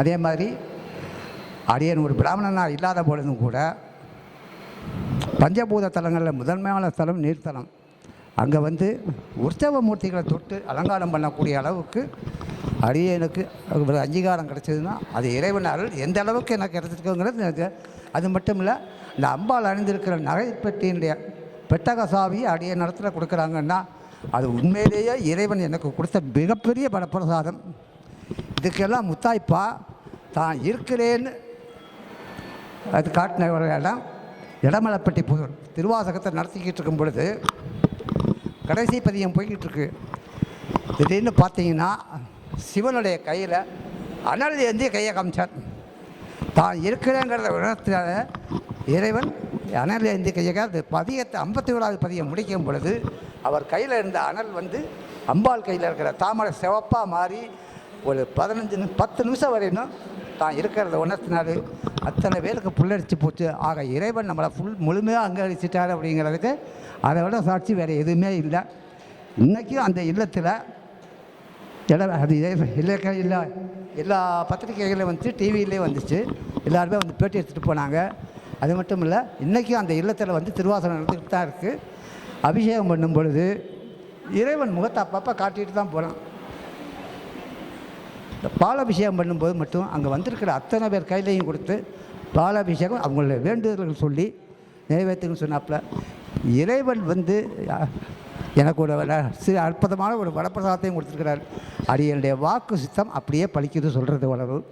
அதே மாதிரி அடியன் ஒரு பிராமணனாக இல்லாத பொழுதும் கூட பஞ்சபூத தலங்களில் முதன்மையான ஸ்தலம் நீர்த்தலம். அங்கே வந்து உற்சவ மூர்த்திகளை தொட்டு அலங்காரம் பண்ணக்கூடிய அளவுக்கு அடியனுக்கு ஒரு அங்கீகாரம் கிடச்சதுன்னா அது இறைவன் அருள் எந்த அளவுக்கு எனக்கு கிடச்சிருக்குங்கிறது. அது மட்டும் இல்லை, இந்த அம்பாள் அணிந்திருக்கிற நகைப்பெட்டியினுடைய பெட்டக சாவி அடியன் இடத்துல கொடுக்குறாங்கன்னா அது உண்மையிலேயே இறைவன் எனக்கு கொடுத்த மிகப்பெரிய பலப்பிரசாதம். இதுக்கெல்லாம் முத்தாய்ப்பா தான் இருக்கிறேன்னு அது காட்டின ஒரு இடம் இடமலைப்பட்டி புதூர். திருவாசகத்தை நடத்திக்கிட்டு இருக்கும் பொழுது கடைசி பதியம் போய்கிட்டு இருக்கு. திடீர்னு பார்த்தீங்கன்னா சிவனுடைய கையில் அனல் ஏந்தி கையை காமிச்சார். தான் இருக்கிறேங்கிறத உணர்த்தினால இறைவன் அனல் ஏந்தி கையை அது பதியத்தை 51வது பதியம் முடிக்கும் பொழுது அவர் கையில் இருந்த அனல் வந்து அம்பாள் கையில் இருக்கிற தாமரை சிவப்பாக மாறி ஒரு 10 நிமிஷம் வரையிலும் தான் இருக்கிறத உணர்த்தினாரு. அத்தனை பேருக்கு புல்லடிச்சு போச்சு. ஆக இறைவன் நம்மளை முழுமையாக அங்கீகரிச்சிட்டார் அப்படிங்கிறதுக்கு அதை விட சாட்சி வேறு எதுவுமே இல்லை. இன்றைக்கும் அந்த இல்லத்தில் அது இல்லை எல்லா பத்திரிகைகளும் வந்துச்சு, டிவியிலே வந்துச்சு, எல்லாருமே வந்து பேட்டி எடுத்துகிட்டு போனாங்க. அது மட்டும் இல்லை, இன்றைக்கும் அந்த இல்லத்தில் வந்து திருவாசகம் நடந்துக்கிட்டு தான் இருக்குது. அபிஷேகம் பண்ணும் பொழுது இறைவன் முகத்தை அப்பப்போ காட்டிகிட்டு தான் போகிறான். இந்த பாலாபிஷேகம் பண்ணும்போது மட்டும் அங்கே வந்திருக்கிற அத்தனை பேர் கையிலையும் கொடுத்து பாலாபிஷேகம் அவங்களுடைய வேண்டுதல்கள் சொல்லி நிறைவேற்றுன்னு சொன்னாப்புல இறைவன் வந்து எனக்கு ஒரு சிறு அற்புதமான ஒரு வரப்பிரசாதத்தையும் கொடுத்துருக்கிறார். அது என்னுடைய வாக்கு சித்தம் அப்படியே பலிக்குது சொல்கிறது வளரும்.